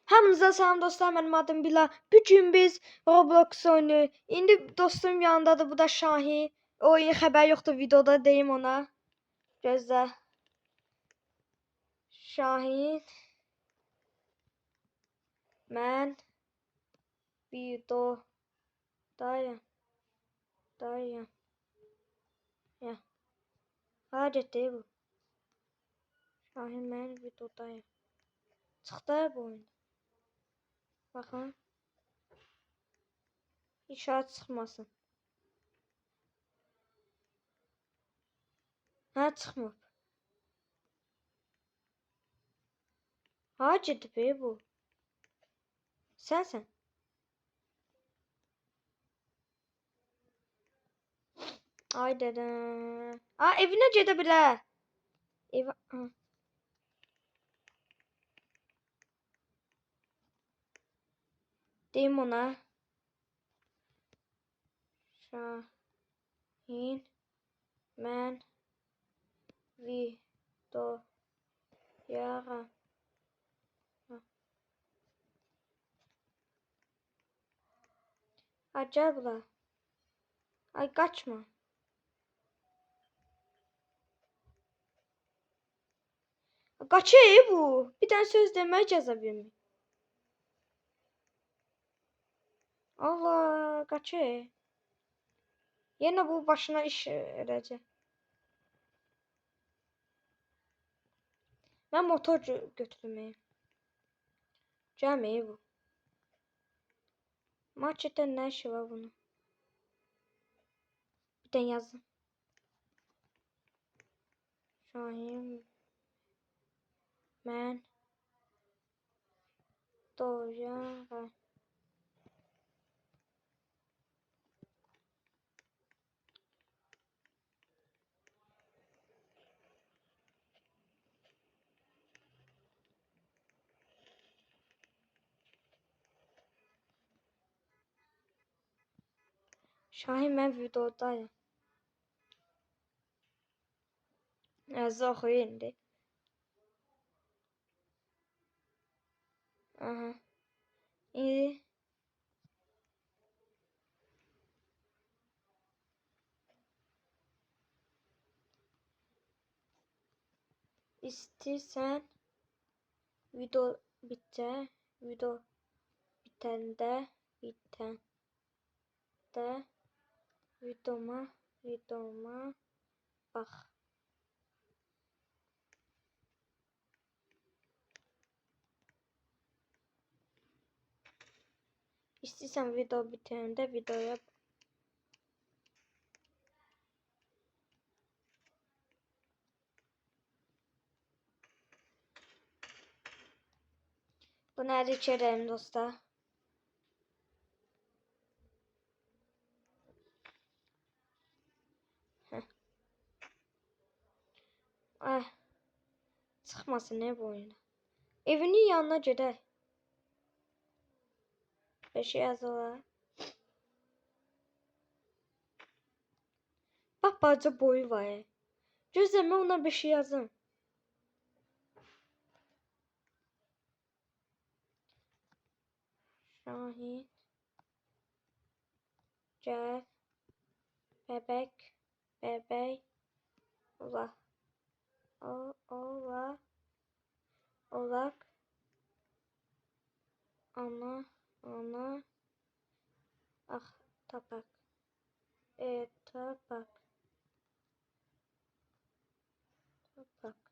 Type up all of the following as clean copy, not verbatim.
Hamınıza salam dostlar, mənim adım Bila. Bugün biz Roblox oynuyoruz. İndi dostum yanındadır, bu da Şahin. Oyun xəbər yoxdur, videoda deyim ona. Gözlə. Şahin. Mən videodayım. Ya. Hara getdi bu? Şahin, mən videodayım. Çıxdı bu oyun. Baxın. İşaret çıxmasın. Hə, çıxmır. Hara getdi be bu? Sənsən. Ay dədən. Evinə gedə bilər. Ev... Deyim ona. Şahin, mən videoyam. Gəl bura. Ay, qaçma. Qaçır bu. Bir dənə söz demək icazə vermir. Allah, qaçır. Yenə bu başına iş verəcək. Mən motor götürməyim. Gəlməyib bu. Marketdə nə işi var bunun? Bir dənə yazdım. Şahin, mən doyarım. Şahin, mən videodayım. Yazı oxuyur indi. Aha. İndi İstəyirsən video bitəndə videoma bax. İstəyirsən video bitəndə videoya bax. Bunu əli çəkərəm dostlar. Ay, çıxmasın ne bu oyuna. Evinin yanına gedək. Bir şey yazılar. Bak, bacı boyu var. Gözləmə, ona bir şey yazım. Şahin, gəl, bəbək, olaq, ana, tapaq, tapaq.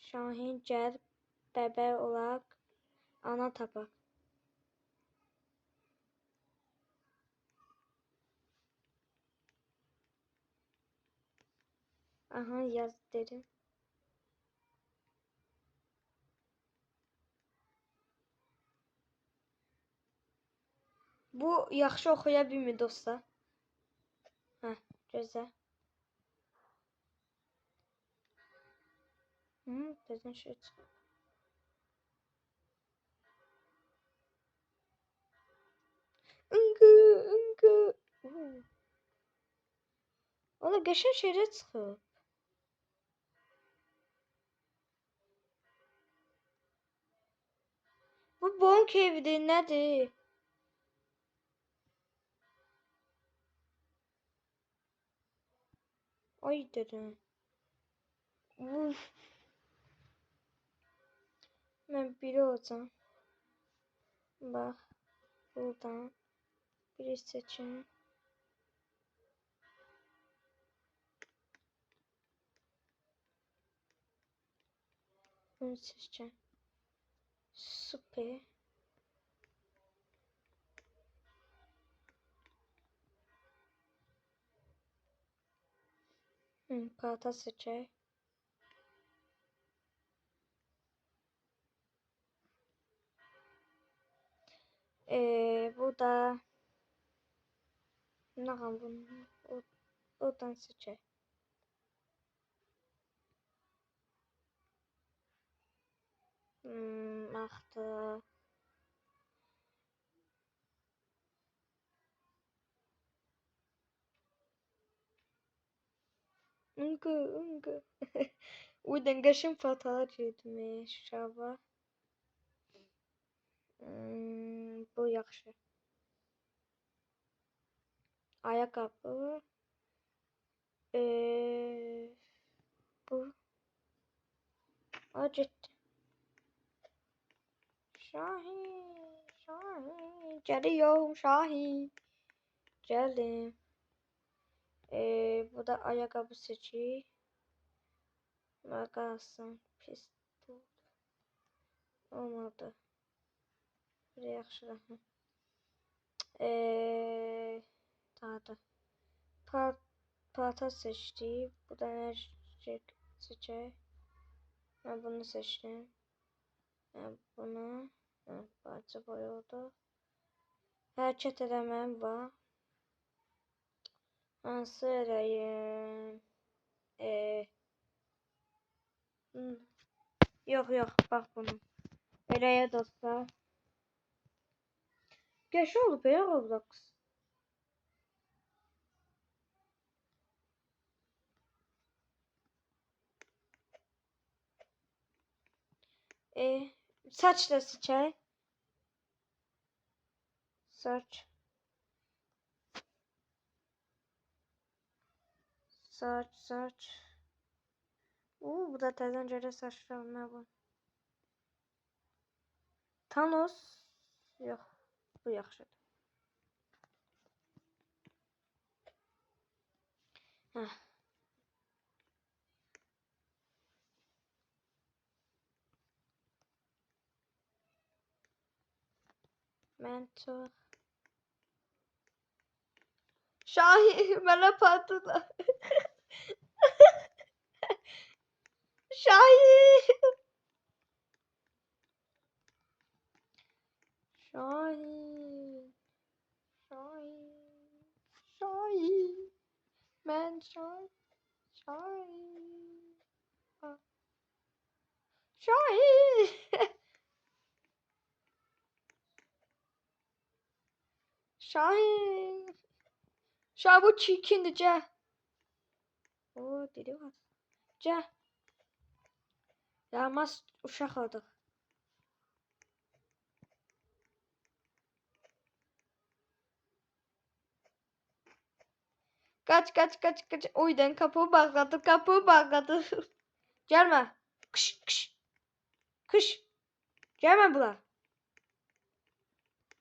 Şahin, gəl, bəbək olaq, ana tapaq. Aha, yaz dedim. Bu yaxşı oxuya bilmir dostlar. Hə, gözlə. Dedim şey çıx. Ingı. O da qəşəng şeylər çıxıb. Monk evidir, nədir? Ay dedim. Uf. Mən biri olacağım. Bax. Buradan. Biri seçin. Bunu seçeceğim. Süper. Palta seçer. Bu da ne bunu oradan seçer. Axtı. Ungı. Uydan qaşın paltalar giydim şaba. Bu yaxşı. Ayaqqabı. Bu. Acıttı. Şahin. Geliyorum Şahin. Geldim. Bu da ayakkabı seçi. Kalsın. Pis. Olmadı. Buraya yaxşı. Daha da. Palta seçti. Bu da enerji seçer. Ben bunu seçtim. Ben bunu. Parça boy oldu. Hərəkət eləməm var. Hansı eləyim? Yox, bax bunu. Eləyə dostlar. Geç olub ya Roblox. Saç da seçək. Saç. Bu da təzəncələ saçlarına bu. Thanos. Yox, bu yaxşıdır. Mentor. Şahin bana patladı. Şahin. Ben Şahin. Şahin. Şahin bu çirkindi Cə. O dili var. Cə. Yaramaz uşaq olduk. Kaç. Oydan kapı bağladı. Gelme. Kış. Gelme bula.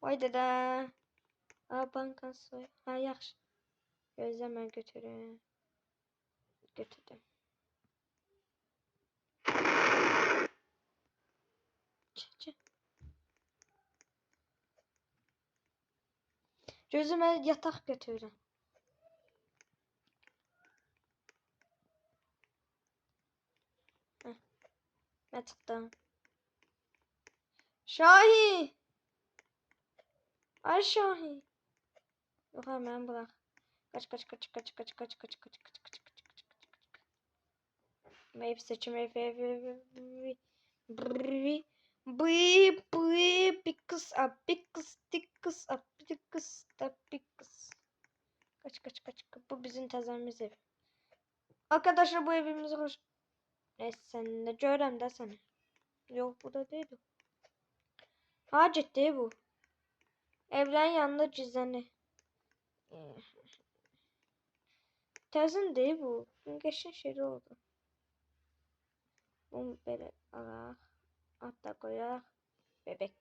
Vay dede. Bankan soy. Ha yaxşı. Gözləmə götürün. Götürdüm. Gözümə yataq götürün. Mən çıxdım. Şahin. Ay Şahin. Yox, mən bırak. Kaç. Meyve seçim. Pickles. Kaç. Bu bizim tazemiz ev. Arkadaşlar bu evimize hoş. Neyse sen ne görəm də səni. Yok bu da değil. Ha ciddi bu. Evlerin yanında gizlenir. Təzən deyil bu. Qəşəng şey oldu. Bunu belə alaq. Hatta qoyaq. Bebek.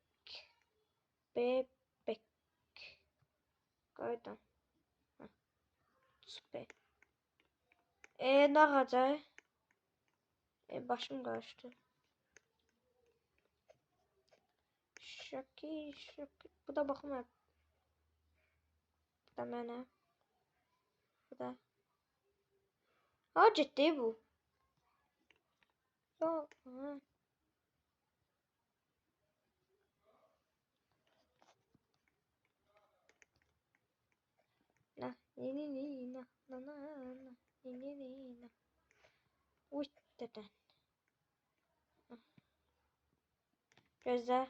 Bebek. Qoydum. Süper. Ne yapacağız? Başım karıştı. Şaki. Bu da bakma. Bu da mənə. Bu da. Ha ciddi bu. Yok. Ha. Na na. Uy deden. Gözler.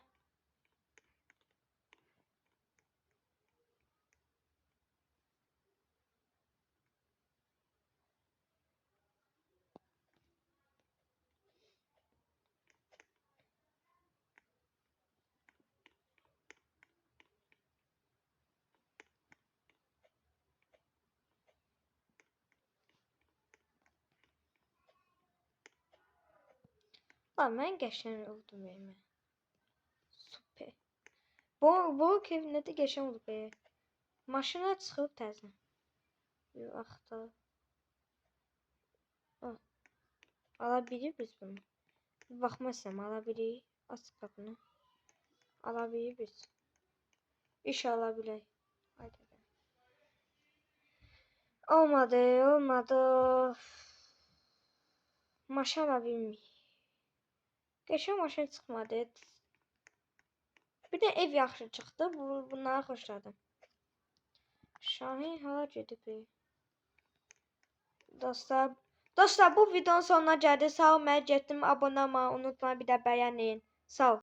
Lan mən qəşəng oldum yemin. Süper. Bu keyfinədə qəşəng oldu be. Maşına çıxıb təzən. Axtar. Ala bilirik bunu. Baxmasam ala bilirik. Aç qapını. Ala bilirik. İnşallah bilək. Haydi. Olmadı. Maşın ala bilmirik. Qəşəng maşın çıxmadı. Bir de ev yaxşı çıxdı. Bunları xoşladım. Şahin hala gedib. Dostlar bu videonun sonuna gəldik. Sağ ol, mən getdim. Abunə olmayı unutmayın. Bir də bəyənin. Sağ ol.